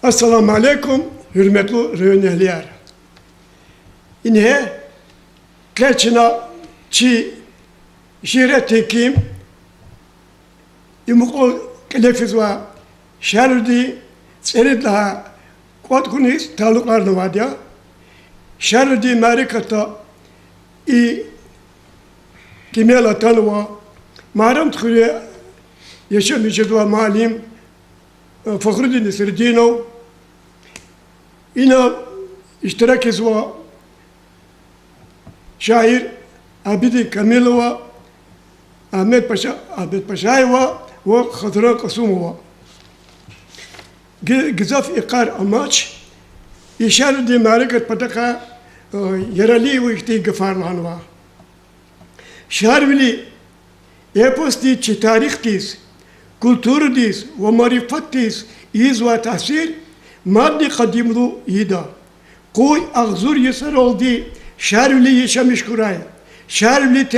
Esselamu Aleyküm, hürmetli reyonehliler. İnhe, keçina çi şire tekim, imukol kelefiz ve şerdi, seridlaha, kuatkunis taluklarını var ya. Şerdi merikata, kimel atan ve maram tkure yaşamışız ve malim, Fakhruddin Serdinov, İna iştirak etwa şair Abidi Kamilova, Ahmet Paşayeva ve Khadra Kasumova. Gizaf ikar amaç, işareti marikat pataka yerali ve ihti gefarlanva. Şarvili eposti çi tarihtiz, kültürdis ve marifettis iz ve tahsil maddi kadimlu ida. Koy ağzur yasar oldu şervli yaşamış kuraya. Şervli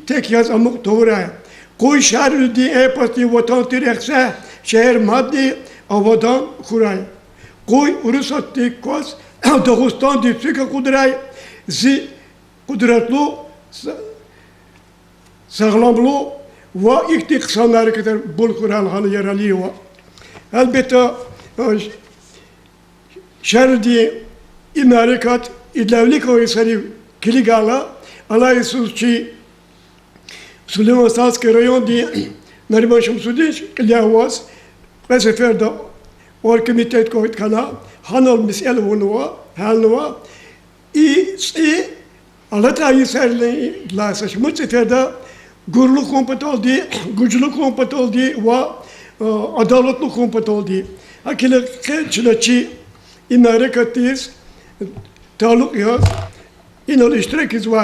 tek yaz amuk doğuraya. Koy şervli di epasti vatan tirekse şehir maddi avadan kuraya. Koy urusat di kos Dağıstan di süke kudraya. Zi kudretlu sağlamlu ve iktisanları kadar bol kural halı yaralıyor. Elbette şerdi imarikat idlavlik o eseri kiligala alay sulçi Süleyman Saske rayon di Nariman Şamsuddin kilyavaz ve seferde orkimitet koyt kana hanal misel vunuva halnuva i alata yeserli la saçmı seferde gurlu kompet oldu, güçlü kompet oldu ve adaletli kompet oldu. Akile çileçi imarikatiz taluk ya inal iştirakiz ve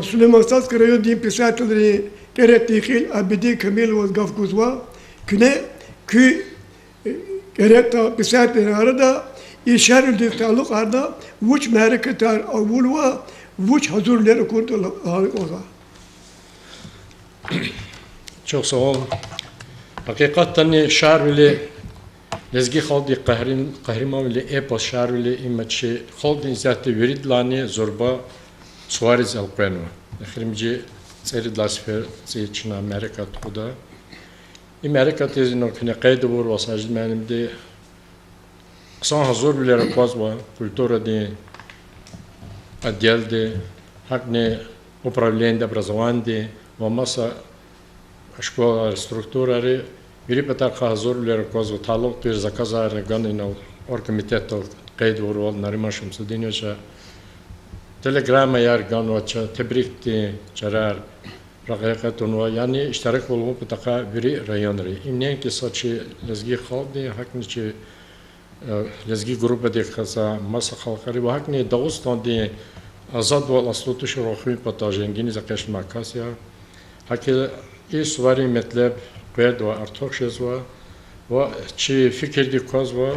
Süleyman Saskarayo din pisatları kerettiğil abidi kamil ve gafguzva küne kü keretta pisatları arada işaretli taluk arada vuç meriketar avulva vuç hazırları kurdu ola. Çok sağ ol. Hakikaten şarvili lezgi haldi kahraman veli epos şarvili imaçı haldi zaten veridlani zorba Suarez alpeno. Akhirimci seyir lasfer seyirçina Amerika tuğda. Amerika tezinin kine kaydı var vasajlı menimde kısan hazır bile rakvazva kultura de adyalde hakne upravlение образования вамаса школа структуры вирипатар хазор лер коз талок тир заказар ганина оргкомитет кайд ворвал Нариман Шамсудиновича телеграмма яр ганвача тебрикти чарар рагайкатунва яни иштарак болгон патака бири районри имнен ки сочи лезги халди хакничи лезги группа де хаса маса халкари хакни Дагыстан де Azad ve aslotu şurahmi patajengini zakeş makasya. Hakil is vari metleb qed ve artoxhez ve çi fikir di koz ve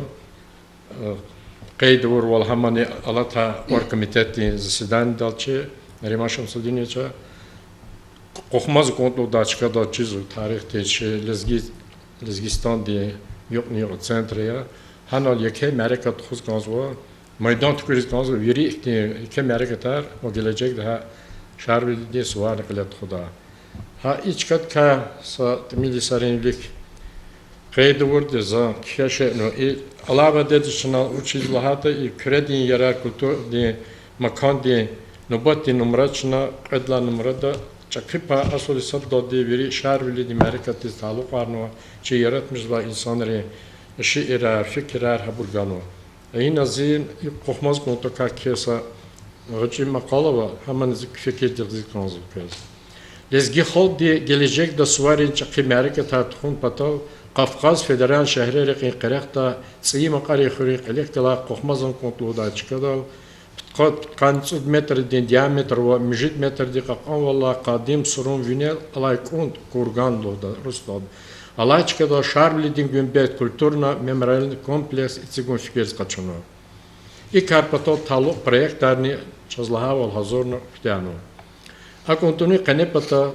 qeyd vur vel hamani alata orkomiteti zasidan dalçı Nariman Şamsuddinoviç'a qoxmaz kontlu da çıkada çizu tarihte çi Lezgistan di yok ni centreya hanal yeke merekat xuz gazwa Meydan tükürüz veri iki merkezler o gelecek daha şarvili suvar kılet xuda. Ha iç kat ka sa milli sarinlik kaydı vurdu za kişe no alaba dedi şuna uçiz lahata kredin yara kultur di makan di nobati numaraçna qedla numarada çakıpa asıl sadda di veri şarvili di merkezi taluk varno çi yaratmış va insanları şiira fikrar haburgano. این از این قخماز کنتو که کیسا رجیم مقاله و همان از فکر دیگه کنز کرد. لزگی خود دی gelecek da suvarin çakı merkez tatkhun patal Kafkas federal şehri rekin qerekta tsiyi maqari khuri qelektala qoxmazon kontlu da çıkadal kantsud metr din diametr ve mijit metr di qaqan valla qadim surun vinel alay kont kurgan da Ruslan alay çıkadal şarbli din gümbet kulturna memorial kompleks itsigun fikir qaçunu İkar patal taluk proyektlarni çazlaha vel hazorna ftano. Akontuni qanepata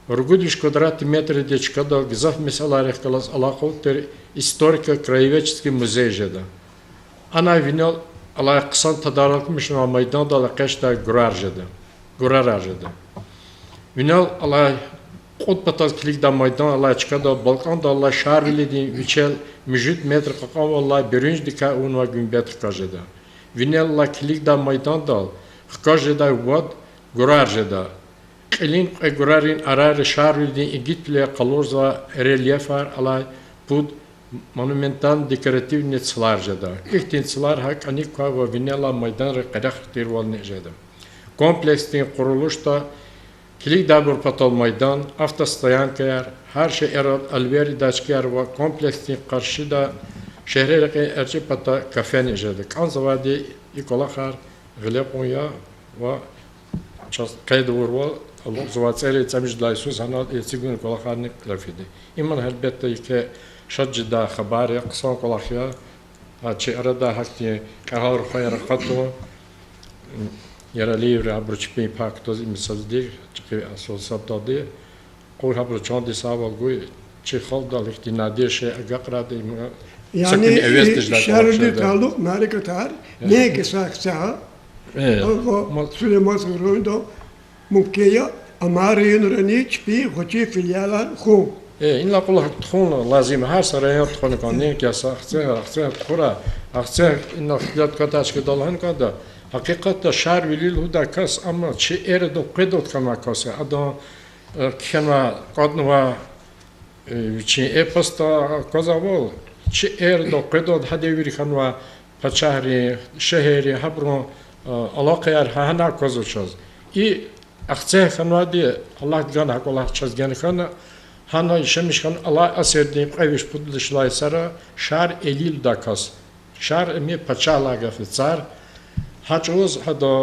Ругудиш квадратный метр дечка дал гизав мисаларих калас аллахотер историко-краеведческий музей жеда. Она винил аллах ксан тадаралкмыш на майдан дал кешта гурар жеда. Винил аллах код патаз клик да майдан аллах чка да Балкан да аллах шарвили дин вичел мижит метр какав аллах беринж дика унва гумбетр кажеда. Винил аллах клик да майдан дал хкажеда вод гурар жеда. Elin gurarin arar şarvildin İngiltere kalorza relyefar alay pud monumental dekorativ netçılar jada. İlk netçılar hak anikva ve vinela maydan reqadaqtir wal nejada. Komplekstin quruluşta kilik dabur patal maydan avtostoyankayar her şey erad alveri daçkar ve komplekstin qarşıda şehre erçi pata kafe nejada. Kanzavadi ikolakhar gleponya ve ças qaydı vurwa Allah zvateri tamiz daysus hanal etigun kolakharnik lafidi. İman elbette ki şadjida xabari qsan kolakhiya açı arada hakti kahar khayr qatwa yara livre abruchpi paktoz imsazdi çıkı asosabdadi qur abruchandi saval goy çi xaldal ihtinadi şey agaqradi yani şerli taluk marikatar ne ki saksa Süleyman Süründo ممكن أمارين رنيج بي خوشي فيليالا خو. إن لا كل تخون لازم هر سريان تخون كانين كيس أخسر تخورا أخسر إن خلات كتاش كدالهن كذا حقيقة شعر وليل هدا كاس أما شيء إردو قدوت كما كاس أدا كنا قدنا وشيء إبستا كذا وول شيء إردو قدوت هذا يوري كنا بشهري شهري حبرون علاقة هنا كذا شاز. أخته خنوادي الله جان حق الله چزگن خنا هنا يشمش خن الله أسردين قويش بدلش لاي سرا شار إليل داكاس شار مي پچالا گفتار هاچوز هدا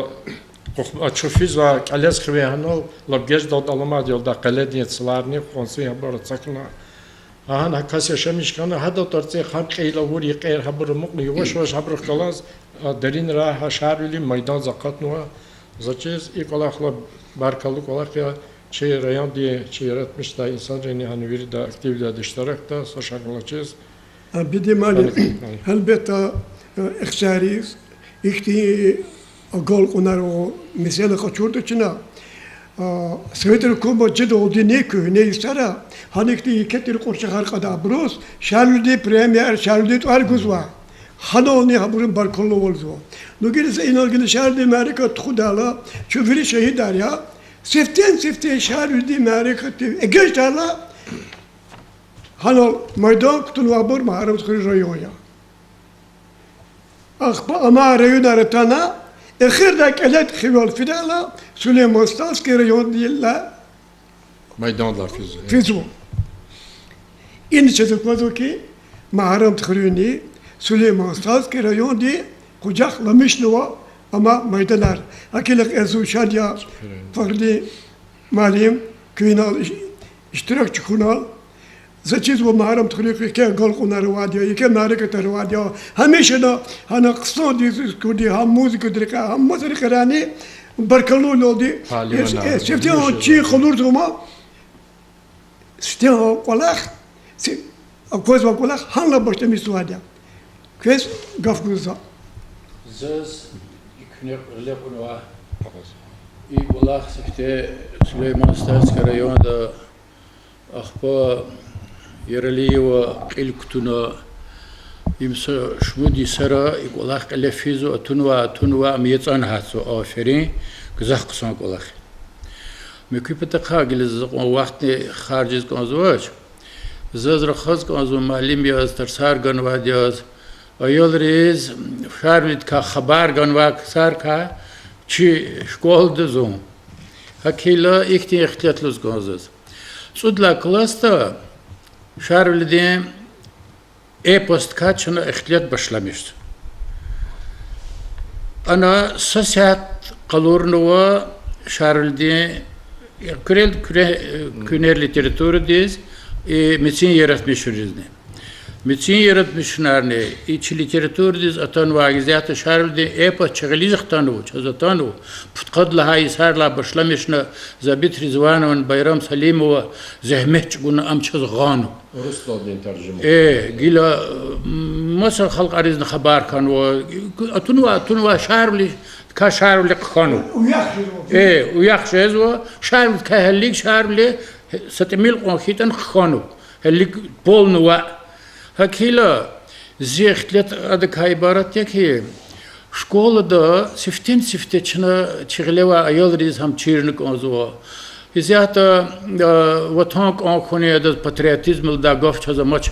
أشوفيز و كاليز خوي هنا لبجز داد علامات يلدا قلدين سلارني خونسي هبر تسكنا هنا كاس يشمش خنا هدا ترتي خم قيل وري قير هبر مقني وش هبر خلاص درين راه شار لي ميدان زقات نوا زچيز إيقلاخلا barkalık olarak ya şey rayon diye şey yaratmış da insan reyni hani bir de aktivite iştirak da soşaklaşacağız. Bir de mali elbette ihtiyariz ikti agol kunar o mesela kaçırdı çına Svetler kuma ciddi oldu ne köy ne istara hani ikti iketleri korşak arkada bros şarldi premier şarldi arguzva hani onu haburun barkalı oldu. Nugilse inalgili şarldi Amerika tukudala çöferi şehit ya Seften şarldi Amerika egejdarla hani meydan kutun vabur maharam tıkırı rayoya. Akba ama rayon aratana ekhirdak elet khival fidala Süleyman Stalski rayon diyella Meydanlar fizu. İni çocuklar ki maharam tıkırını Süleyman Stalski rayon di kucaklamış nuva ama meydanlar. Akilak ezu şadya farklı malim künal iştirakçı kunal Zaçiz bu maharam tıkırı ki gal kunar vadiya, ki narık tarvadiya. Hemşe de hani kısa dizi kudi ham müzik dirika ham müzik rani barkalı oldu. Şefti o çi kılırdı ama şefti o kolak koz ve kolak hanla başlamış vadiya. Kes gafguza. Zız ikne lepunwa. İyi kolak şefti Süleyman Stalski rayonda ahba Yerliyewa ilktuna imsa şmudi sara ikolak lefizo tunwa amiyetsan hatso aferin güzel kısan kolak. Meküpete kagiliz vakti harciz kanzuvaj. Zazra khaz kanzu malim yaz tersar ganvad yaz. Ayol reis şarmit ka khabar ganvak sar ka çi şkol dizum. Hakila ikti ihtiyatluz kanzuz. Sudla klasta Şarvli'de e-post kaçını ehliyet başlamıştı. Ana sosyat kalornuva Şarvli'de küner literatürü diz metin yaratmışız ne. Metin yaratmışlar ne? İçi literatürdiz atan vagiziyatı şarıldı epa çağılizk tanu, çazatanu. Putkadla hayisarla başlamışna Zabit Rizvan'ın Bayram Salimova zahmet guna amçaz ganu. Rus din tercüme. Gila masal halk arizne haber kan o atunva şarlı ka şarlı kanu. Uyak şez o şarlı kahellik şarlı satemil qonxitan kanu. Hellik polnuva Hakila zihlet adı ibaret ya ki şkolada sifte çığleva ayolriz ham çirnik ozo. Hiziyata vatank ankhone da patriotizm da gaf çaza maç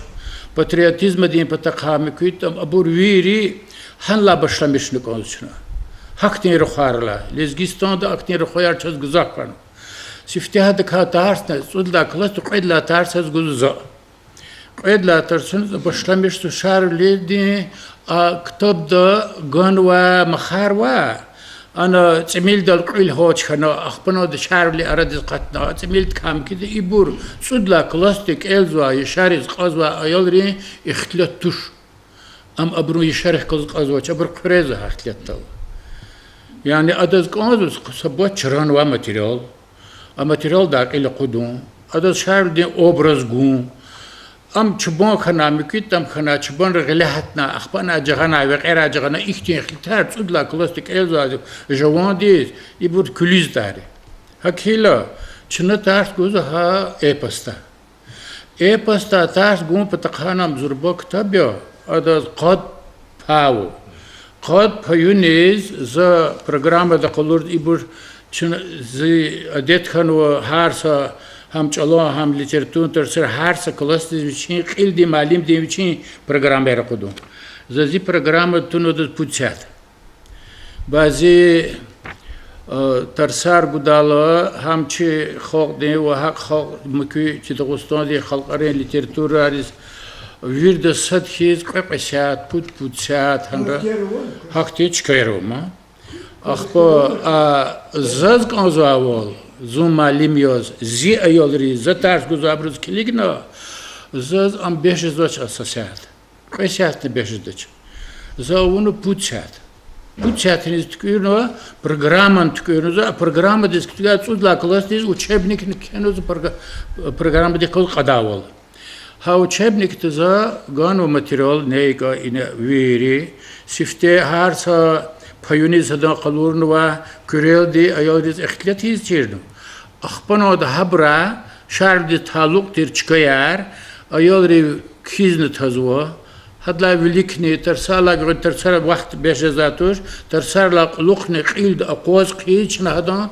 patriotizm din patakami kuitam abur viri hanla başlamışlık oluşuna. Haktin ruharla Lezgistan da aktin ruhar çaz güzak kan. Sifte hadi ka tarsna sudla klas tuqidla tarsaz güzza. Edla tarsınız başlamıştı şarledi kitabda ganwa maharwa ana temil dal qil hoç kana akhpano da şarli aradiz qatna temil kam kide ibur sudla plastik elzwa yashariz qazwa ayolri ihtilat tuş am abru yasharih qazwa çabur qrez ihtilat yani adaz qazus sabot çran wa material da qil qudun adaz şarli obraz gun am çubon khana mikit am khana çubon reglahatna akhbana jagana ve qera jagana ihtiyatar sudla plastik elzwa javandis ibur kuliz dari hakila çına tars goza ha e-pasta tars gun patakhanam zurbo kitabya adaz qad payuniz za programda da qolur ibur çına zi adet khanu harsa ham çalo ham literatür terser harsa klastis için qildi malim dem için program ber qudum zazi programı tunodu puçat bazı tersar gudala ham çi xalq de ve hak xalq mükü çi Dağıstan de xalqare literatür aris virde sadhiz qapşat puçat handa hakti çıkayırma axpo zaz qazavol Zum malim yoz zi ayolri zatars guzabruz kiligna zaz am beşizdoç asasat qeshatni beşizdoç za unu puçatiniz tükürno programan tükürno programa diskutigat sudla klastis учебник kenoz programa de kol qadavol ha учебник za gano material neyga ine veri sifte harsa payuniz hadan qalurnu ve köreldi ayoldiz ihtilatiz çirdim. Akhpano da habra şardi taluk dir çıkayar ayolri kizni tazwa hadla vilikni tersala gör tersala vaqt beşezatuş tersala luqni qild aqwaz qichna hadan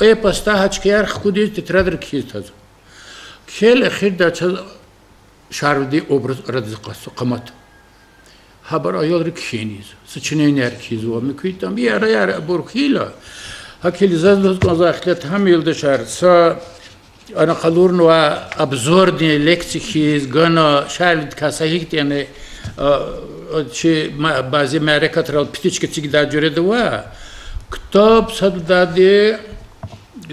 e pasta haçkayar khudi titradir kiz taz. Kel akhirda şardi obraz radiz qamat. Haber ayolri kişiniz. Sıçıneyin erkiz o müküytam bir ara burkila. Hakili zazdos konzaklet ham yıldışar. Sa ana kalurnu wa abzor diye leksikiz gana şarlit kasahik yani şey bazı merekatral pitiçke çigda göredi wa. Kitap sadadi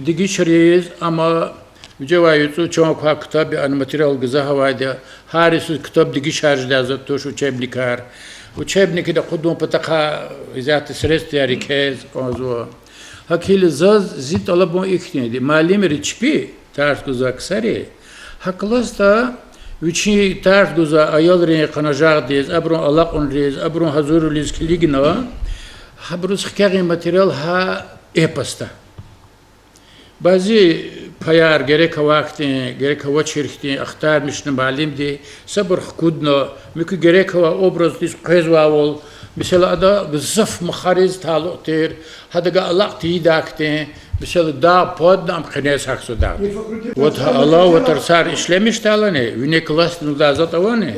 digi şeriz ama Mücevayütü çok hak kitabı an materyal gıza havayda harisu kitap digi şarj lazat to şu çebnikar учебники да khudum pataka izat srest yari kez konzo hakil zaz zit alabon iknedi malim riçpi tars guzak sari haklasta üçi tars guza ayolri qanajaq diz abrun alaqun riz abrun hazur liz kiligna habrus khkari material ha epasta bazı payar gerek vakti gerek hava çirkti aktar mişne malim di sabır kudno mükü gerek hava obraz dis qezwavol mesela da zaf mahariz taluqtir hadaga Allah tidakti mesela da podam qines haksuda wat Allah ve tersar işlemiş talane vine klasnu da zatavane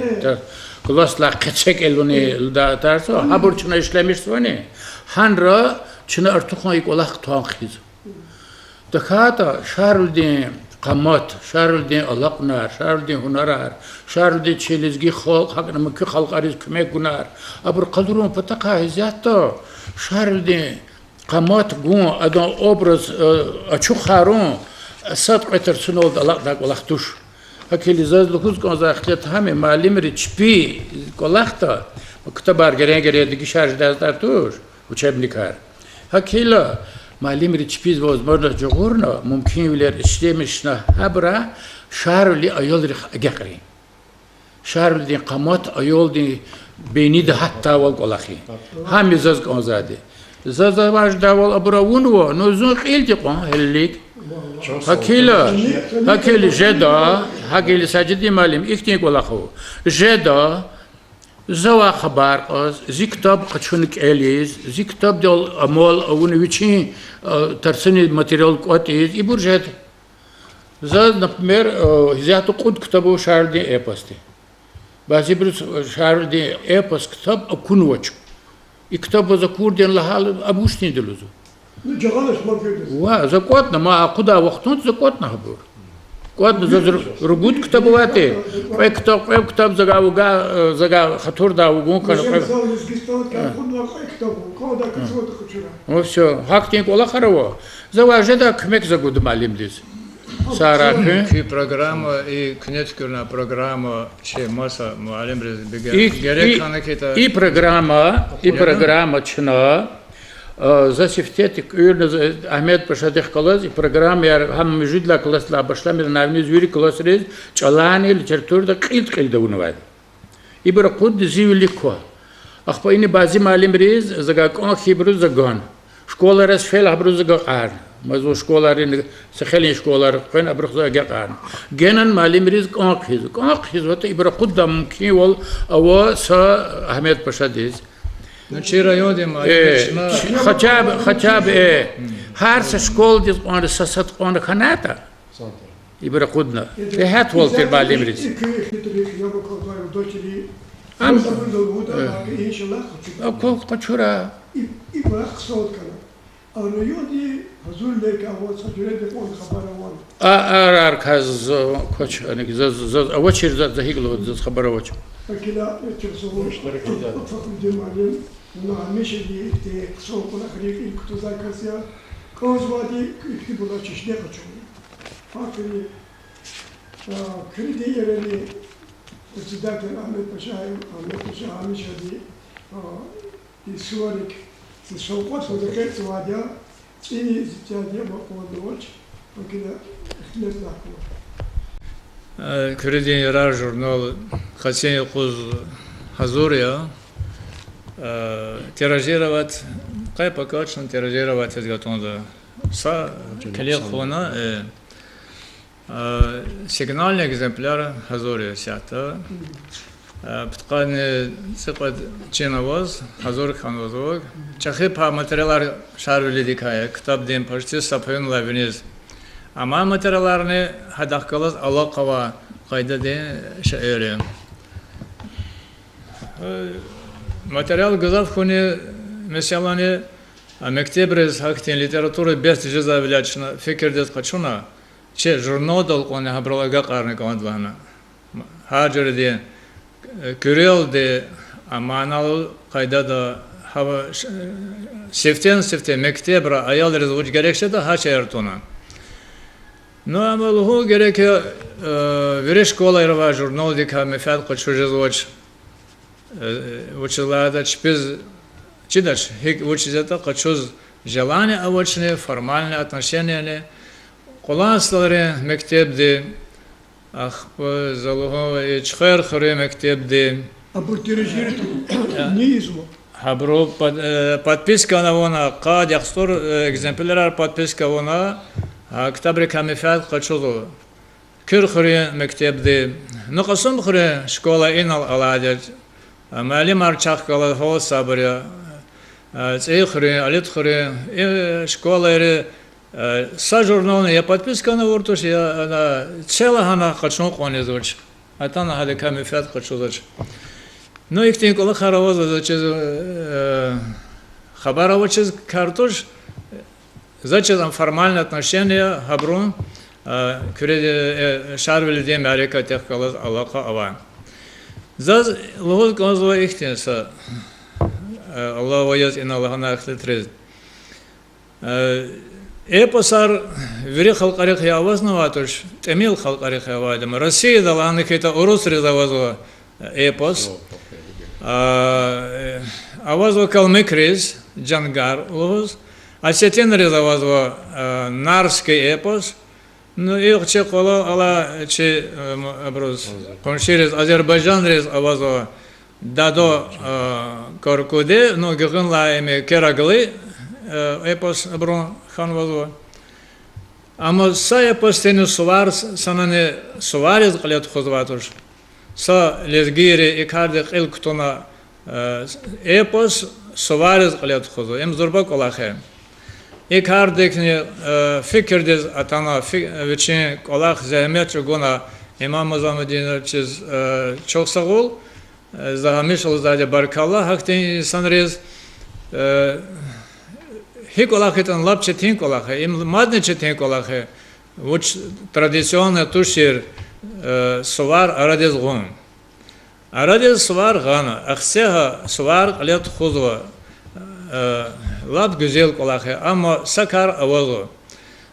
klasla qeçek elone da tarso haburçuna işlemiş vane hanra çına artuqayık olaq tuanqiz Dakata şarldin qamat, şarldin alaqnar, şarldin hunarar, şarldin çelizgi xalq haqna mükü xalq ariz kümek gunar. Abur qaldurun pataka hizatta şarldin qamat gun adan obraz açıq harun sat qetersin oldu alaq dak olaq tuş. هكيل زاد لخوز كون زاخلت همه معلم ريتشبي كلاختا كتبار جرين جرين دقي شارج دازدار تور وشاب نكار هكيلا معلم ريتشبيز واز مرة جغورنا ممكن ولر اشتمشنا هبرا شهر اللي أيول رخ أجقرين شهر اللي قامات أيول دي بيني ده حتى والقلاخي هم يزاز كون زادي زاز واش داول أبراون و نوزون خيل تقون هليك هكيلا جدا هكيلا ساجدي معلم إختين قلاخو جدا زوا خبر از زی کتاب قشونک الیز زی کتاب دل امال اون ویچی ترسنی ماتریال قطعیز ای برجت زاد نپمر هزیاتو قد کتابو شاردی اپستی بعضی برس شاردی اپس کتاب اکون وچ ای کتاب زکور دین لحال ابوش نیدلوزو جغالش ما كده وا زکوتنا ما عقدا وقتون زکوتنا هبور قد زر ربوت كتابواتي قوي كتاب زغا خطور دا وغون كان وشو حقتين ولا خروا زواجدا كمك زغود معلم ديز سارا في программа и книжкурна программа че маса معلم رز بيجي герек ханакета и программа чна за сифтетик юрнез Ахмед Пашадих класс и программа я хам мижидла класс ла башлам навни звери класс рез чалани литературда қилт да унвад и бир қуд зивлико ахпайни бази малим рез зага кон хибру загон школа рез фел хибру загар мазу школа рин сахели школа кон абрх загар генан малим рез кон хиз вот и бир қуд дам ки вол ава са Ахмед Пашадис ну чира йодим хотя бы هارس شكول ديز قان ساسات قان خناتا يبرا قدنا في هات والتر بالي مريز ام اكو قچورا يبرا صوت كان انا يودي حضور لك او سجره بقول خبر ار كاز كوچ انك ز اوچر ز هيغلو ز خبر اوچ كده تشوفوا اشترك فقط جمالين نعمش اللي تسوق الاخرين كنت ذاكرسيا كوزوادي يكتبوا لها تشنيق تشوفوا فاكرين كريدي يرني الصداقة أحمد باشا عامش هذه الصورك السوقات وذكرت سواديا تيني زتاديا بقول دوش وكذا اختلاف لحظة كريدي يرى جورنال خاصين يقوز حضوريا تيراجيروات قاي باكاتشن تيراجيروات هزغاتون دا са كليل خونا سيجنالный экземпляр حضوريا سياتا بتقان سقط چينواز حضور خانوزوگ چخي па материалар шарвили дикая китап дем почти сапен лавиниз ама материаларны хадахкалас алакава кайда де шаире материал газав хуне месялане мектебрез хактен литература без жезавлячна фикердес качуна че журнал коне хабралага карны кандвана хаджер де кюрел де аманал кайда да хава сефтен мектебра аял резуч герекше да хачертона но амалху гереке вереш школа ирва журнал дика мефат качу жезуч училада чпиз чидач учизата качуз желание авочне формальные отношения коланслары мектебде ах залуго ичхер хре мектебде абуртирежир низмо хабро подписка на вона кад яхстор экземпляр подписка вона октябрь камефат качуз кюр хре мектебде но касом хре школа инал аладер معلم ارچخ کلا هوا صبریا цехре алетхре школаре са журналны я подписка на вортуш я на цела хана качно конезоч атана хаде камефат качозоч но их тен кола харавоз зачез хабаровочез картош зачез формальные отношения хабрун кюре шарвели дем арека техкалаз алака ава заз логос казва ихтенса Аллах ваяз ин Аллахна ахлетрез Эпосар вери халқарих явазнаватуш, темил халқарих явадим. Россия дала аныкета урус резавазва эпос. Авазва калмыкриз, джангар лоз. Осетин резавазва нарский эпос. Ну их че кола ала че образ конширез Азербайджан рез авазва дадо коркуде, но гиган лаеме керагли эпос аброн хан вазва. Ама са эпос тени сувар санане суварез қалят хозватуш. Са лезгири икарди қил кутуна эпос суварез қалят хозва. Эм зурба колахе. Икардикни фикрдез атана вечен колах зәхмет чугуна имам Мазамудин чиз чоксагул захамишал заде баркалла хактин санрез хиколахетан лапче тин колахе им мадне четин колахе уч традиционный тушир сувар арадез гун арадез сувар гана ахсеха сувар алят хузва лап güzel колахе ama sakar avazo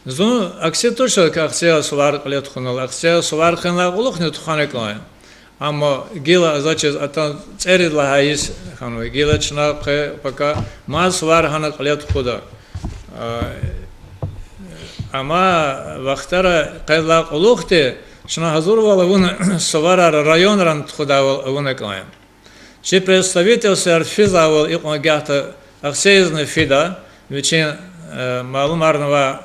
зун аксе тоша аксе сувар алят хунал аксе сувар хана улухне тухане кай ama gila зачез ата церид лахаис хану гила чна пока мас сувар хана алят худа ama вахтара qayla улухте шна хазур вала вун сувара район ран худа вун кай че представитель арфизавал и гата Аксеизна фида, вечен малумарного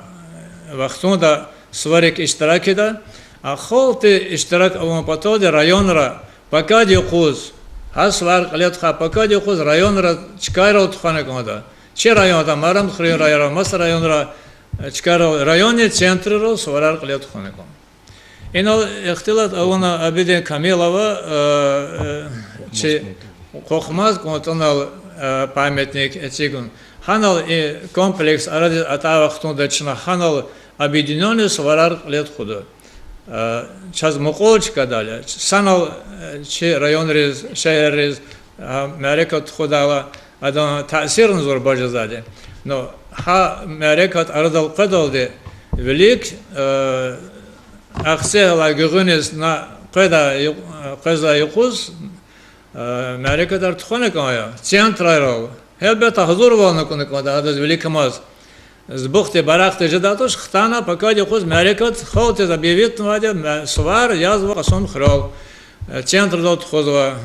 вахтунда сварик иштаракида, а холты иштарак авампатоде районра пока дикуз, а свар летха пока дикуз районра чкайра утхане комада. Че районда марам хрин районра мас районра чкайра районе центрро сварар летхане ком. Ино ихтилат авана абиде Камилова че хохмаз контонал памятник этигун. Ханал и комплекс аради атавахтунда чна ханал объединенный сварар лет худо. Час муколочка дали. Санал че район рез, шехер рез, мерекат худала, адан таасирн зор бажазаде. Но ха мерекат арадал кадалде велик ахсела гюгунес на кайда юкуз Мерекадар тухане кая, центрайрал. Хелбета хазур вална коне када, адаз великамаз. С бухте барахте жедатуш хтана пока дихуз мерекат холте забьевит вадя свар язва касон храл. Центр дат хозва,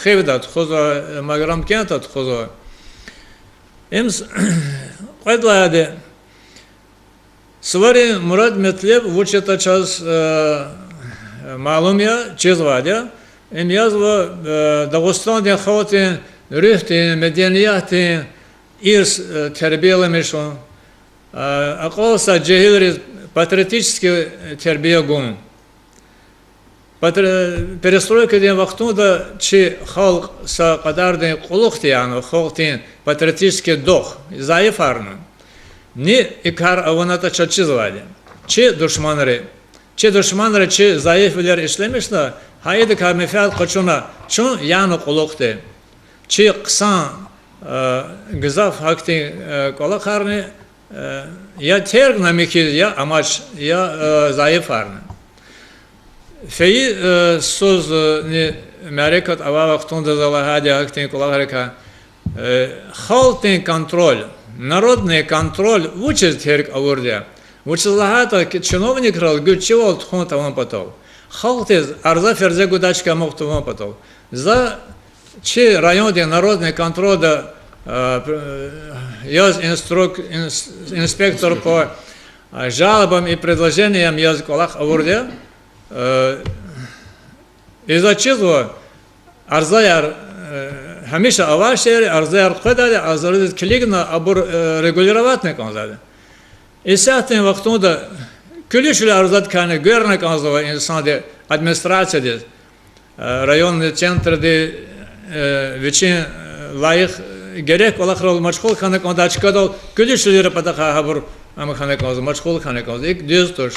хевдат хозва, маграм кентат хозва. Имс кайдладе. Свари Мурад Метлев вучета час малумия чезвадя. Им язва Дагестан хаватин рихтин медениятин ирс тербиелемешон аколса джехилриз патриотический тербиегун перестройка ден вахтунда чи халк са кадарден кулухтияну халктин патриотический дух заифарну не икар аваната чачизвали чи душманры чи заифилер ишлемешна Haydi kamifat kaçuna çun yanı kulukte. Çi kısan gızaf hakti kolakarni ya terg namikiz ya amaç ya zayıf arni. Feyi söz ni merekat ava vaktunda zala hadi hakti kolakarika haltin kontrol, народный контроль вучит терг авурдя. Вучит лахата чиновник рал гючевал тхун таван потол. Халтез арза ферзе гудачка мохтуван потол. За че районе народный контроль да яз инспектор по жалобам и предложениям яз колах авурдя. Из-за чего арзаяр Хамиша авашери арзаяр кадали арзарыз клигна абур регулировать не канзады. И сятен вахтунда külüşlü arzat kanı görnek azova insan de administrasiya de rayonный центр de veçin layık gerek olakral maçkol kanı kanı çıkadal külüşlüleri pataka habur ama kanı kanı maçkol kanı kanı ilk düzdür.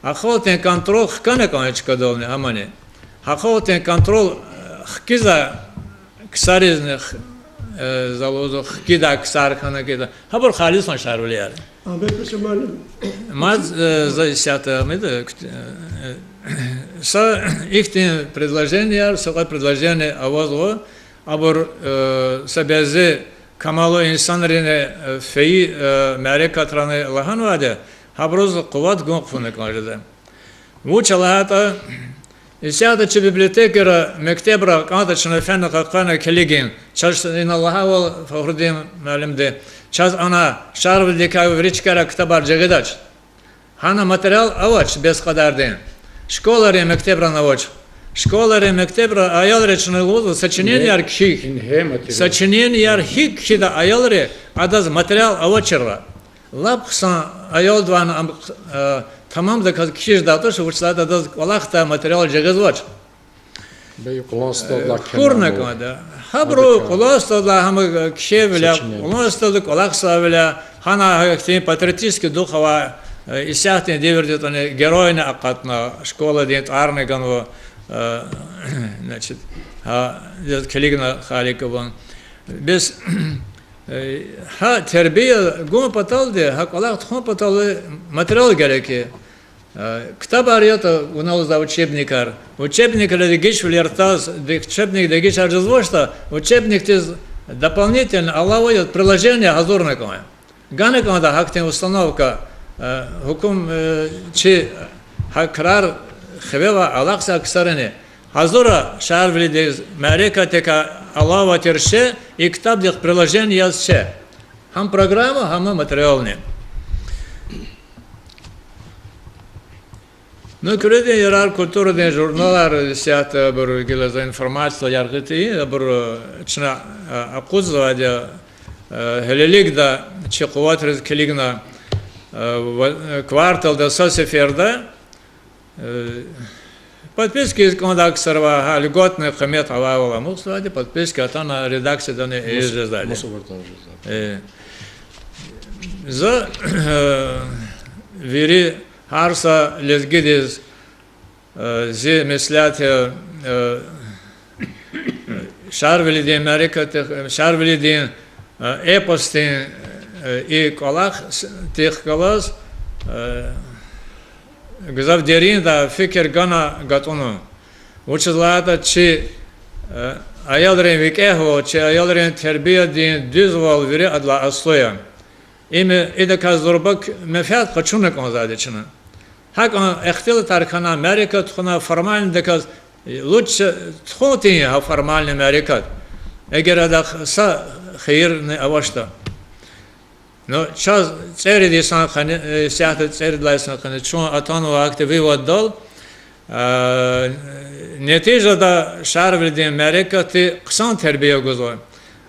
Hakikaten kontrol kanı kanı çıkadal ne amane. Hakikaten kontrol kiza ksarizne залозох гидак сархана гида. Хабар халис он шарвлияр. Abi Müslüman Маз за мы са ихтин предложение, са предложение авазо, абор сабязе камало инсанрине фей мерекатране лахан ваде, хаброз куват гонфуне кажде. Вучалата İsiyada çi bibliotекера mektebra kantaçına fenna kakana keligin çaz in Allah'a Fahruddin malimde çaz ana şarv dika vriçkara kitabar jagadaç hana material avaç bez kadarden школаре mektebra navaç школаре mektebra ayal rečne lozo сочинение архив сочинение архив da ayalre adaz material avaçırra lapsan ayal dvan tamam da kişi dağıtır şu uçlarda da Allah'ta materyal cegaz var. Bey kullanstodlar Kurna kadar. Habru kullanstodlar ham kişi bile kullanstodlar Allah'sa bile hana hakikaten patriotik duh hava isyahtın devirdi tane geroyna akatna şkola diyet arne ganu значит ha keligna halikaban biz ha terbiye gum pataldı ha Allah txon patalı materyal gerekli. Kitap arıyordu, onu da учебникар. Учебникler de geç влертаз, учебник de geç разложта, учебник de дополнительно алавает приложение азорное кое. Гане когда хактен установка hukум чи hakrар хвева алакса ксарene. Азора шарвли мерека тека алава терше и kitap de приложение yazse. Ham программа, ham материальный. Ну, крede yarar kulturu de jurnallar siyat bir gilaz informasiya yargıtı bir çna akuz vadia helelik da çi kuvat rezkeligna kvartalda soseferde подписки из контакт серва льготная комета авала мусвади подписки от на редакция не езжали за вери Harsa lezgidiz zi mislati şarveli din Amerika şarveli din epostin i kolak tih kalas güzel derin da fikir gana gatunu uçuzlarda çi ayalların vikeho çi ayalların terbiye din düzval veri adla asloya imi ideka zorbak mefiyat kaçunak onzadechina hak اختیار ترکنا Amerika txuna formalni dekaz лучше txotin ha formalni Amerika eğer da sa xeyir ne avaşta no çaz çeri disan xani siyat çeri dlaysan xani çon atanu aktivi vadal neticede şarvli Amerika ti qısan terbiye gozoy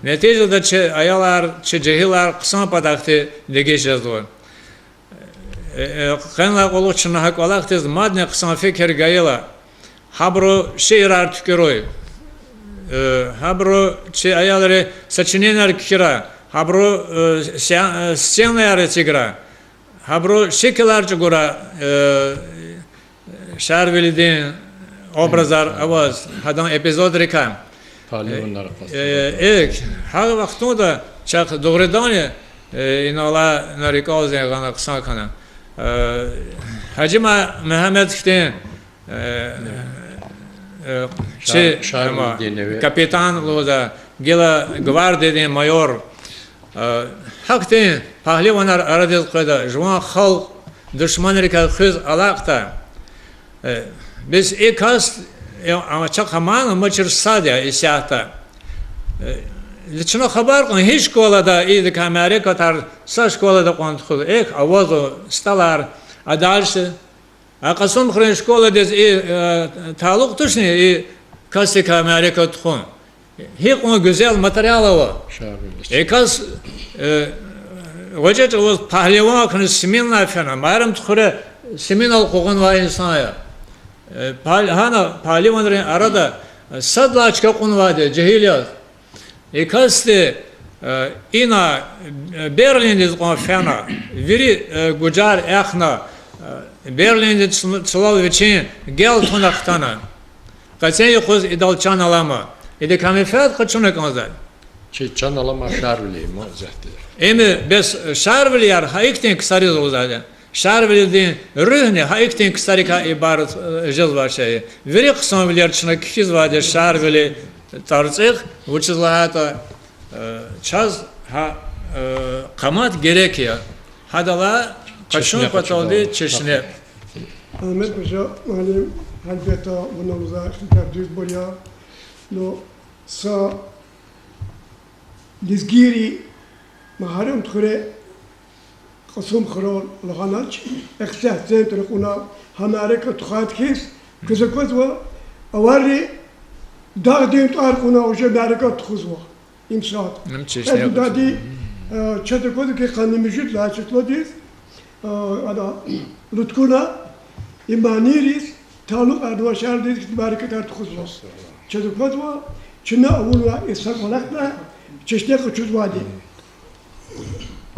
neticede çi ayalar çi cehiller qısan padaqti degeşezdoy Kanla oluçuna hak olaktız madne kısan fikir gayla habro şiirar tükürüy habro çi ayalları saçınenar kira habro scenaryar tigra habro şekillerce gora şarvelidin obrazlar avaz hadan epizod rekam Talibunlar ek her vaxtında çak doğrudan inala narikoz yana kısan kana Hacıma Mehmet işte kapitan loda gela gvardiyadin mayor hakten pahlivanar aradız kada juan halk düşmanları kız alakta biz ikas ama çok haman maçır sadya isyata Lično habar kon hiç şkolada idi kamera katar sa şkolada kontu ek avazo stalar adalse akasum xren şkola dez taluk tuşni kase kamera katxon hek o güzel materyal var ekas vacet o pahlivan kon seminla falan bayram txure seminal qoğun var insaya hana pahlivanların arada sadla çıka qon var cehiliyat Ekaste ina Berlin'de konfena veri gujar ehna Berlin'de çılal için gel konaktana. Kaçen yokuz idalçan alama. İde kamifat kaçuna kanzal. Çan alama şar bileyim o zaten. Emi bes şarvliyar haikten kısarı o zaten. Şarvliyar rühne haikten kısarı ka ibaret jıl var şey. Veri kısan bilyar çına kiz vade şarvli tarzık uçuzlahata çaz ha kamat gerek ya. Hadala kaşın pataldi çeşne. Ahmet Paşa malim halbeta bunamıza tebdüz buraya no sa dizgiri maharam tkure قسم خرال لغناش اختلاف زين تركونا هماركة تخات كيس كذا كذا أوري دار دين تاركونا وجه ماركة تخزوا إمسات نمشيش دادي شتى كذا كي قاني مجد لا شتلا ديس هذا لتكونا إمانيريس تعلق أدوار شهر ديس ماركة تخزوا شتى كذا شنا أولوا إسحاق ولكنا شتى كذا وادي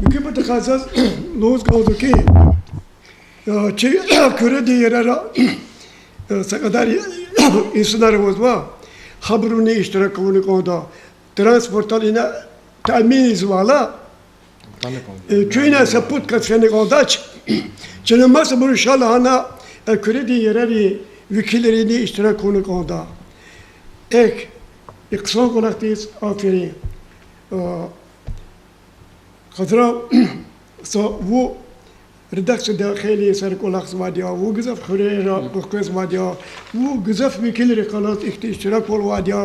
Çünkü bu tekazaz loğuz kaldı ki köre diyerara sakadar insanlarımız var. Haberuni iştirak kılını konuda transportalina taminiz valla. Köyüne saput kaseni konudaç. Çınımasa bunu şalahana köre diyerari vekillerini iştirak kılını konuda. Ek iksan konaktayız aferin. خضرا سو و ردكشن داخلي سر كل واديا و جزف خريرا بخكز واديا و جزف بكل رقالات اشتراك والواديا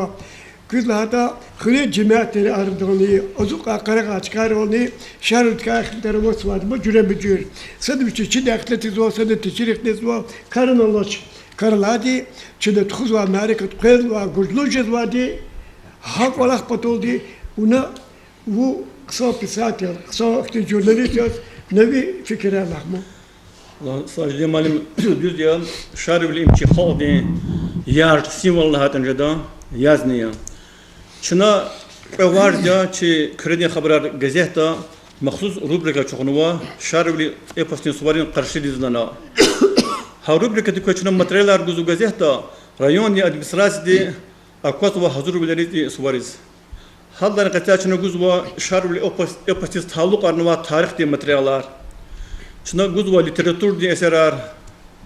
كل هذا خلي جماعة الأردني أزوق أقرق أشكاروني شارد كأخذ وس واد بجور بجور سد بتشي داخلة تزوا سد تشريك تزوا كارن الله كارلادي شد تخزوا أمريكا تقل وجلوج وادي حق ولا خبطولدي ونا و kısa pisatya, kısa ihtiyacları yaz, nevi fikirler lahmı. Sadece malum düz ya, şarj bilim ki halde yar simvollar hatanca yazmıyor. Çına var ya ki kredi haber gazete mahsus rubrika çoğunluğa şarj bilim e-postun suvarın karşı dizilana. Ha rubrika dikkaçına materyaller güzü gazete rayon ya administrasyon akvat ve hazır bileri suvariz. Haldan kaçaçına güzva şarj bilim e-postun tahluk arnava tarih diye materyaller. Çına güzva literatür diye eserler.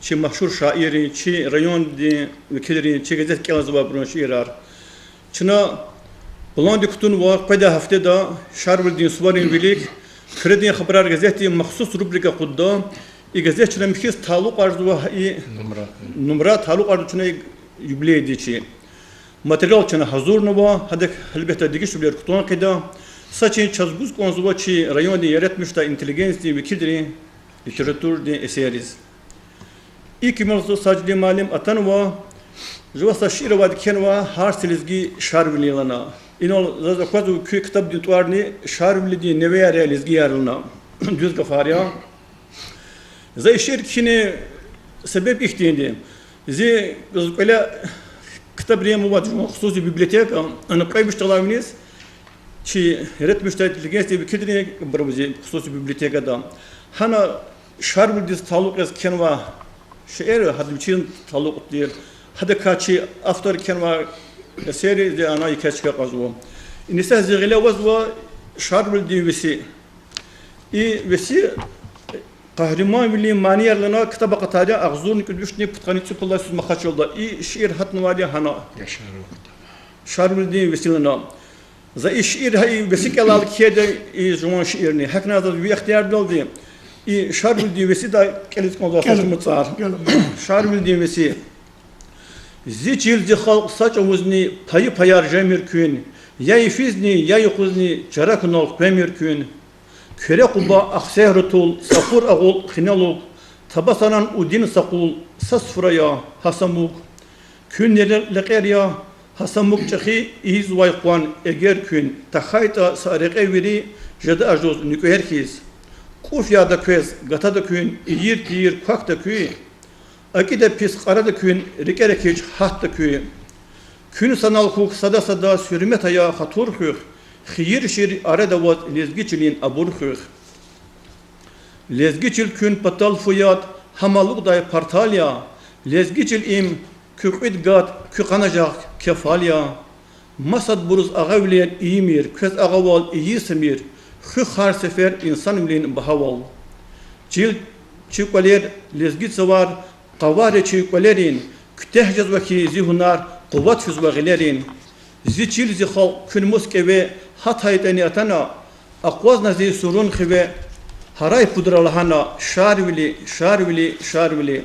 Çi mahşur şairi, çi rayon diye vekilleri, çi gazete kelazva bunu şiirar. Çına Bulan dikutun var payda haftada şarj bilim suvarın bilik kredi haber gazete mahsus rubrika kudda gazete çına mihis tahluk arzuva numara tahluk arzuçuna yüble edici. Materyal çına hazır nova hadak elbette dikiş bilir kutuan keda saçın çazguz konzuva çi rayon diye yaratmışta inteligensi vekilleri literatür diye eseriz. İlk mevzu sadece malum atanva Jovasa şiir var kenva har silizgi şarvili lana. İnol zazakwadu kü kitap ditwarni şarvili di nevaya realizgi yarılna. Düz kafarya. Zay şiir kine sebep ihtiyandi. Zay böyle kitap riyam var hususi biblioteka. Ana kaymış talaviniz. Çi ret müştahitligensi bir kidine barbuzi hususi bibliotekada. Hana şarvili di taluk es kenva şiir hadimçin taluk diyor. هذا كاتشي أفطر كان سيري زي أنا يكاتش كقزوة. النساء زغلة وزوة شارب الدين وسي. وسي قهرمان اللي مانير لنا كتاب قتادة أغزون كل بيشني بتقني تسوق الله سبحانه خشوا شير هات نوادي هنا. شارب الدين وسي لنا. زي شير هاي وسي كلا كيدا جوان شيرني. هكنا هذا بيختيار بلدي. شارب الدين وسي دا كلت كونزا متصار. شارب الدين وسي. Zicildi halk saç ovuzni payı payar jemirkün, yay fizni yay kuzni çaraknol pemirkün, köre kuba aksehrutul safur ağul xinaluk, tabasanan udin sakul sasfuraya hasamuk, kün leqerya hasamuk çahi iz vayqwan eger kün, tahayta sarıqe veri jada ajoz nükherkiz, kufya da köz gata da kün, iyir tiyir kwak da kün, Akide pis karada köyün rikerekiç hatta köyü. Kün sanal huk sada sada sürmet aya hatur huk. Xiyir şir arada vat lezgiçilin abur huk. Lezgiçil kün patal fuyat hamaluk day partalya. Lezgiçil im küküt gat kükanacak kefalya. Masad buruz ağa bilen iyi mir, köz ağa val iyi semir, xı har sefer insan bilen bahaval. Çil çikoler lezgit savar, qavare çikolerin, küteh cezvaki zihunar, kuvvet füzvagilerin. Ziçil zihal kün muskeve hataytani atana, aqwaz nazi surun khive, haray pudralahana, şarvili.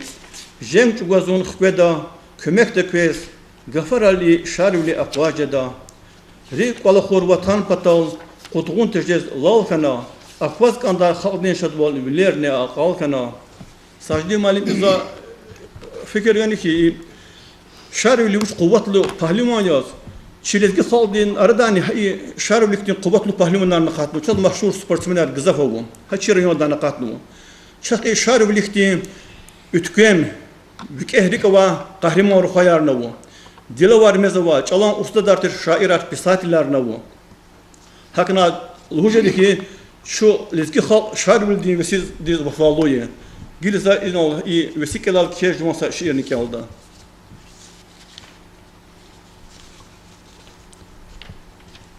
Jem çugazun khveda, kömek de köz, gafar ali şarvili aqwajada. Rik wala khurvatan patal, qutgun tejez lalkana, aqwaz kanda khaldin şadwal bilerne aqalkana. Sajdi malik iza fikir yani ki şarvili uç kuvvetli pahliman yaz. Çilezgi khaldin aradan şarvliktin kuvvetli pahlimanlarına katlı. Çok meşhur sportsmenler Gızafovu. Haçır yoldan katlı. Çok şarvliktin ütkem bükehlikava kahraman ruhayarna bu. Dilavar mezava çalan usta dartır şairat pisatilerna bu. Hakına lujedeki şu lezgi khal şarvliktin ve siz diz vafalloye. Gilza inol i vesikeler kejmasa şiirini kaldı.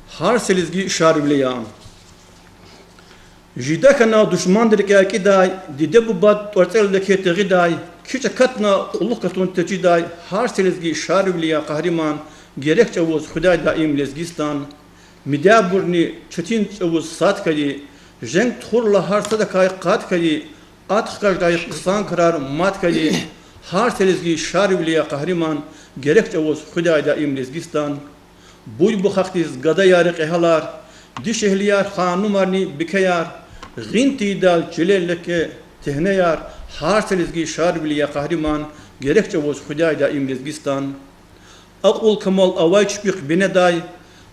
Har selizgi şarvili ya. Jida kana düşmandır ki akiday dide bu bad orteldeki tegiday kiçe katna kulluk katun tejiday har selizgi şarvili ya kahraman gerekçe vuz Huday daim lezgistan midaburni çetin vuz sat kali jenk turla har sadakay qat kali at qajday qısan karar mat kali har selizgi şarvili ya kahraman gerekçe vuz Huday daim lezgistan bu haktiz gada yarık ehalar, diş ehliyar hanumarni bikayar, ginti dal çilelleke tehneyar, har selizgi şarbiliya kahraman, gerekçe voz Hudayda imlezgistan. Akul kamal avay çıpık bineday,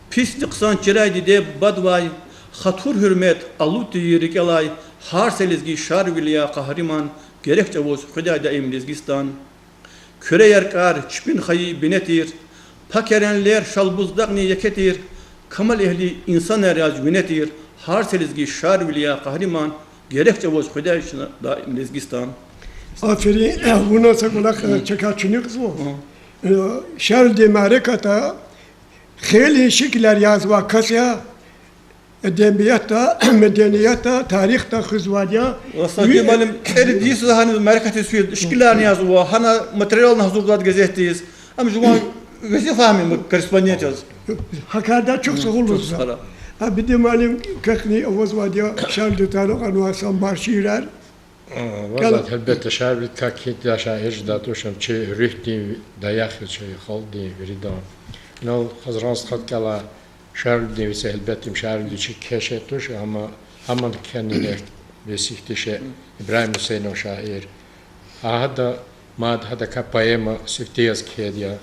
pis tıksan çiraydi de badvay, hatur hürmet aluti yirikelay, har selizgi şarbiliya kahraman, gerekçe voz Hudayda imlezgistan. Köre yerkar çıpın hayi binetir, pakerenler şalbuzdağni yeketir, kamal ehli insan eraz yönetir, har selizgi şarviliya kahraman, gerekçe voz Hudayda daim lezgistan. Aferin, buna sakulak çekaçını kızı. Şer demarikata, kheli şikler yazva kasya, edebiyata, medeniyata, tarihta hızvadiya. Vasaki malim keri diyiz hani merkezi suyu şiklerini yazva, hana materyalını hazırladı gazetteyiz. Ama cuma vesi fahmim korespondent yaz. Hakada çok soğuluruz. Bir de malim kakni avazvadiya şer detaylı anvasan barşiler. والله هلبت شعب كاكيد دا شاعر دا توشم چه ريحتي دا ياخي چه خالدي بريدا نو خزرانس خد كلا شعب دي وسه هلبت شعب دي چه كشه توش اما كاني لك بسيختي شيء ابراهيم حسين شاعر هذا ما هذا كبايما سيفتياس كيديا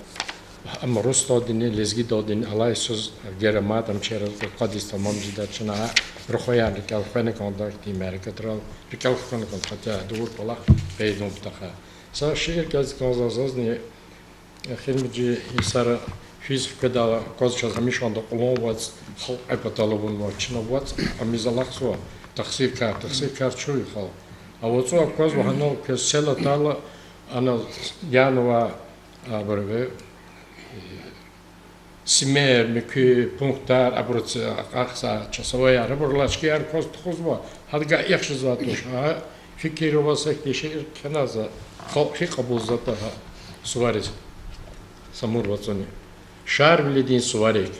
اما روستا دين لزغي دودين الله سوز غيرمات ام چيرل قديس تمام جدا چنا روخيان كال خنه كونداكتي مركترال ركال خنه كونتاكتا دور طلا بيدون بتاخا سا شير كاز كازازني خدمتي يسار فيزيك كدا كاز شازمي شوندا قلون وات خلق ابطالون واتشنا وات اميزالخ سو تخسير كار شوي خال اوتو كاز وهنو كسلا تالا انا يانوا بربه Simer, mükü, punktar, abrut, aksa, çasavaya, raborlaçki yer kost khuzva. Hadga yaxshi zatosh. Fikir vasak dişir kenaza. Xalqi qabul zata suvarez. Samur vatsoni. Şar bildiğin suvarek.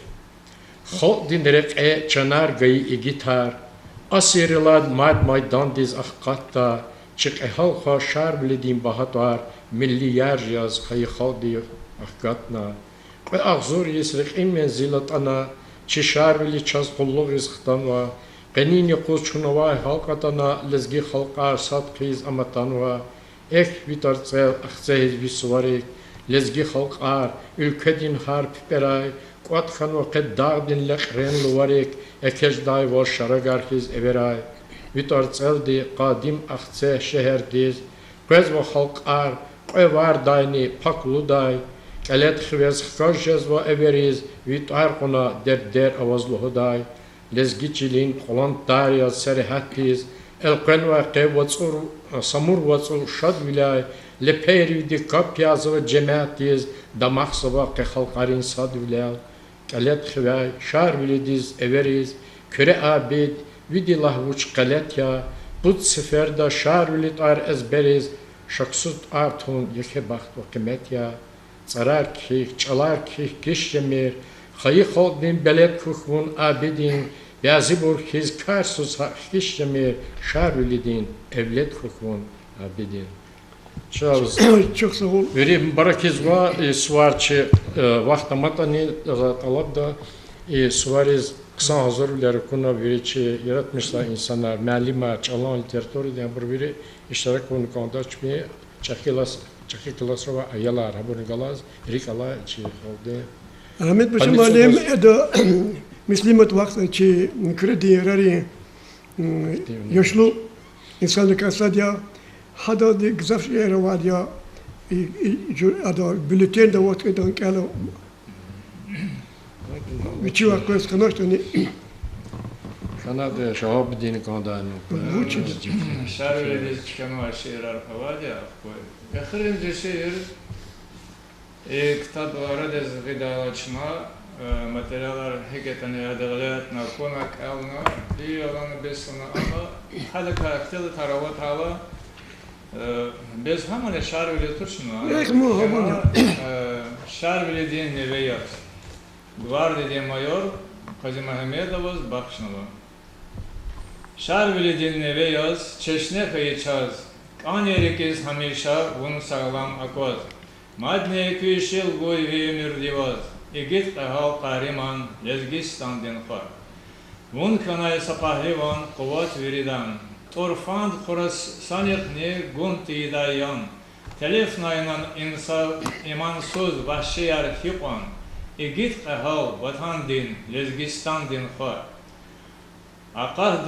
Xalq din derek çanar gayi gitar. Asirlad mad maydan diz ahqatta. Çık halqa şar bildiğin bahatar. Milli yer yaz kayı xaldi ahqatna. Ve ağzur yesrik in menzilat ana çişar veli çaz kulluk rizqtan va qanini qoz chunava halqatana lezgi halqa sat qiz amatan va ek vitartsel axsez visvari lezgi halqar ülkedin harp peray qat khan va qaddadin laqren luvarik ekejday va sharagar qiz everay vitartsel di qadim axse şehirdiz qaz va halqar evar dayni pakluday Elet xvez xkarjez va everiz vit arqona der avazluhu day lezgiçilin qolan darya serhattiz elqen va qevatsur samur vatsur şad vilay leperi di kapyaz va cemaatiz damaqsa va xalqarin sad vilay Qalet xivay, şar bilidiz, everiz, köre abid, vidi lahvuç qalet ya, bud seferde şar bilid ar ezberiz, şaksut artun yeke baxt ve kıymet ya, zarar ki, çalar ki, kişemir, xayı xoldin belet kuhvun abidin, Yazı burkiz karsuz kişemir, şar bilidin, evlet kuhvun abidin. Çok sağ ol. Veri mübarekiz var, suvarçı vaktamatani talab da suvariz kısa hazır bilir kuna verici yaratmışlar insanlar malima çalan literatürü de bir biri iştirak konu konuda çıkmıyor. Çakıklas ve ayalar bunu galaz rikala çi oldu. Ahmet Paşa malum da Müslüman vakti ki kredi yararı yaşlı insanlık asadya hada de güzel şeyler var ya ada bülten de vakti dan kala biçi vakti konuştuğunu Şana da şahap dini konuda Şarveli çıkan var şehirler var ya. Akhirinci şehir kitaplara da gıdalaşma materyallar hakikaten yadırlayat nakonak alna bir olanı besana ama hala karakteri taravat hala biz hemen şarveli turşuna şarveli diye neveyat Gvardi diye mayor Kazı Mehmedovuz Bakşnova şarveli diye neveyat çeşne kayıçaz Anerikiz hamisha bunu sağlam akvaz Madne küşil goy ve mürdivaz Egit qahal qariman Lezgistan dinfa Vun kanay sapahlivan Kuvat viridan Torfand kuras sanik ne gunti dayan Telef naynan insa imansuz vahşiyar hiqan Egit qahal vatan din Lezgistan dinfa Aqah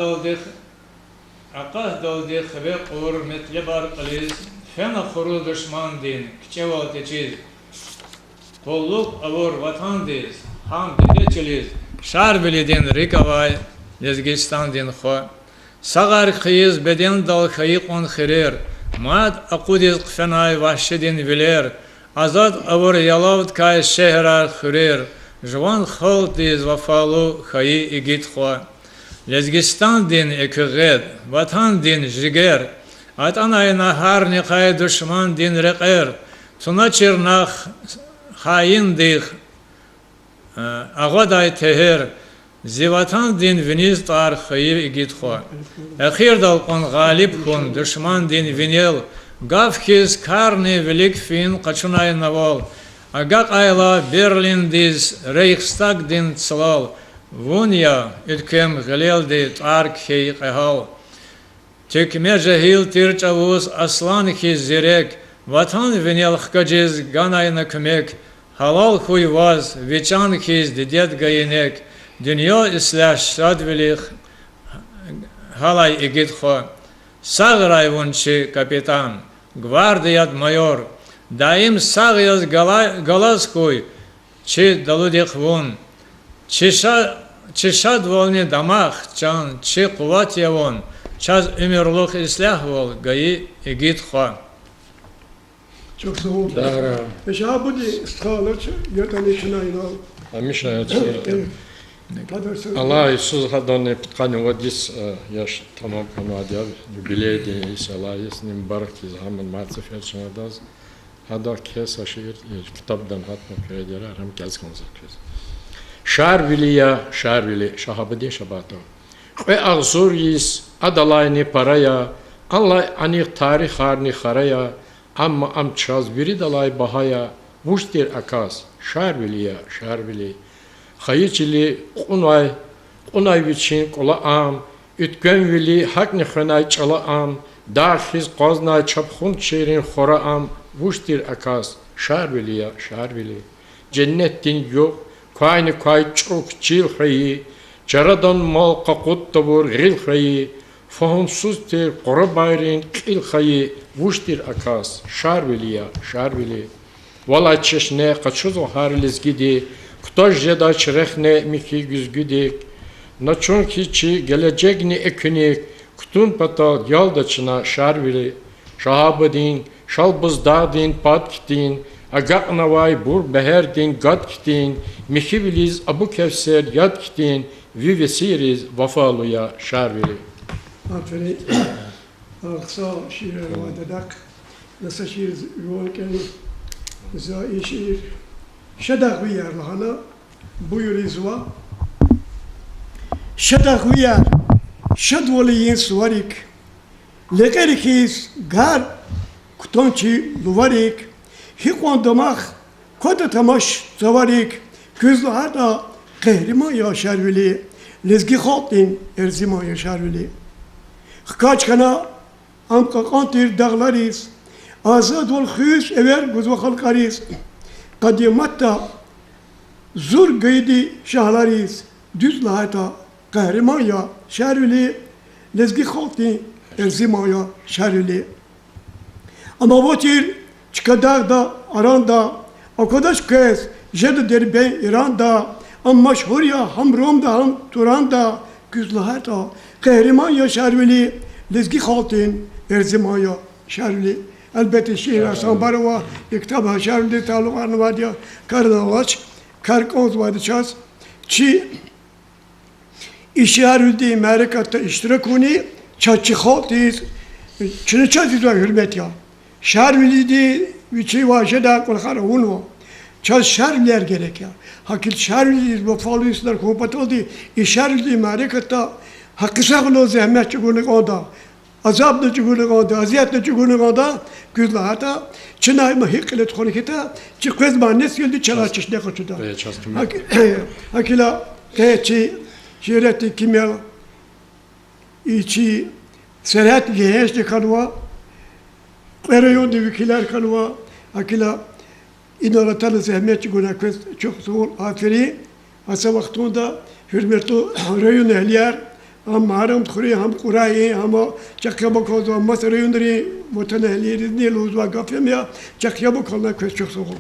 daldik ve qur metlibar qiliz Fena xuru düşman din Kçeval teçiz Kolluk avur vatan diz, ham dileçiliz, şar bilidin rikavay, Lezgistan din xo. Sagar xiyiz beden dal xayiq on xirir, mad akudiz qfenay vahşidin viler, azad avur yalavd kay şehrar xirir, jvan xol diz vafalu xayi igit xo. Lezgistan din ekiged, vatan din jiger, atanay nahar nikay düşman din reqer, tuna çirnaq hain dih ağaday teher zivatan din viniz tar xayir igit xo akhir dal kon galip kon düşman din vinel gafkiz karne velik fin qaçunay naval agaq ayla Berlin diz Reichstag din tslal vunya etkem galel de tar khey qahal tekme jahil tirçavuz aslan ki zirek vatan vinel xkaciz ganayna kömek Halal kuyvaz, veçan kiz didet gayenek, dünya islah şadvilik halay egit xo. Sağray vunçi kapitan, gvardiyat mayor, daim sağyaz galaz kuy, çi daludik vun, çişad volni damaq can, çi kuvat yavun, çaz ömürlük islah vol, gayi egit xo. çok sağ ol. Doğru. Mesela bu da sağlık yönetimine inal. Amiş ayet. Kadersin. Allah Isus hadan pitqani wadis yaş tamam konu adiyab jubileydi inşallah yesni mübarek zaman maalesef yaşadığımız hada kes aşır kitaptan hatma kredere hem kez konuşacağız. Şarvili şahabedi şabato. Ve ağzur yis adalayni paraya Allah ani tarih harni kharaya amma am çaz biri dalay bahaya vuştir akas şarvili Xayıçili qunay biçin qola am ütgön vili hakni xönay çala am daxiz qoznay çapxun çerin xora am vuştir akas şarvili cennettin yok kayni kay çok çil xayi caradan mal qaqut tabur gil xayi fahumsuz ter qora bayrin qil xayi vuştir akas şarvili Вала чешне качузо харлиз гиди, кто же да чрехне михи güzgüdik, naçon ki çi gelecekni ekünik, kutun pata yaldacına şarvili, şahabedin, şalbızdadin, patkitin, Agak navay bur beher din gad kitin, mihibiliz abu kevser yad kitin, vi vesiriz vafaluya şarveri. Aferin. Aksa şiir vadedak. Nasıl şiir yoğunken zai şiir. Şedak uyar lahana. Buyur izva. Şedak uyar. Şedvoliyin suvarik. Lekerikiz gar kutonçi luvarik. Hikwan damak koda tamaş zavarik. Küzlahada kehrima yaşar veli. Lezgi haltin erzima yaşar veli. Kaç kana am kakantir dağlarız. Azad ol khüs ever guzva halkarız. Kadimatta zur gaydi şahlarız. Düz lahata kahrimaya şervili. Lezgi haltin erzimaya şervili. Ama bu tir çıkadağda aranda arkadaş kez jed derbe İran'da am meşhur ya ham Rom'da ham Turan'da güzlahata kahrimaya şervili. Lezgi haltin erzimaya şervili. Elbette şiir asan barova iktaba şervili taluğanı var ya karnavaç karkoz vardı çaz çi işarüldi merekatta iştirakuni çaçı haltiz çını çazı da hürmet ya şervili di viçi vaşeda kulkhara unvo çaz şervler gerek ya hakil şervili bu falüsler kompat oldu işarüldi merekatta hakkı sağlı zahmet çubuğunu koda azab da çubuğunu koda aziyet da çubuğunu koda güzlahata çınay mahiklet koniketa çıkız manes geldi çalaçış ne kaçıda hakila keçi şireti kimya içi serhat geç de kanwa erayon divikiler kanwa hakila inaratan zahmet çubuğuna kız çok zor aferi asa vaktunda hürmetu rayon ehliyar هم هرم خوری هم قرایی هم چکیا بکوزم مثلا یوندری متنهلی نیلوز و گفیم یا چکیا بکنن که چه سوم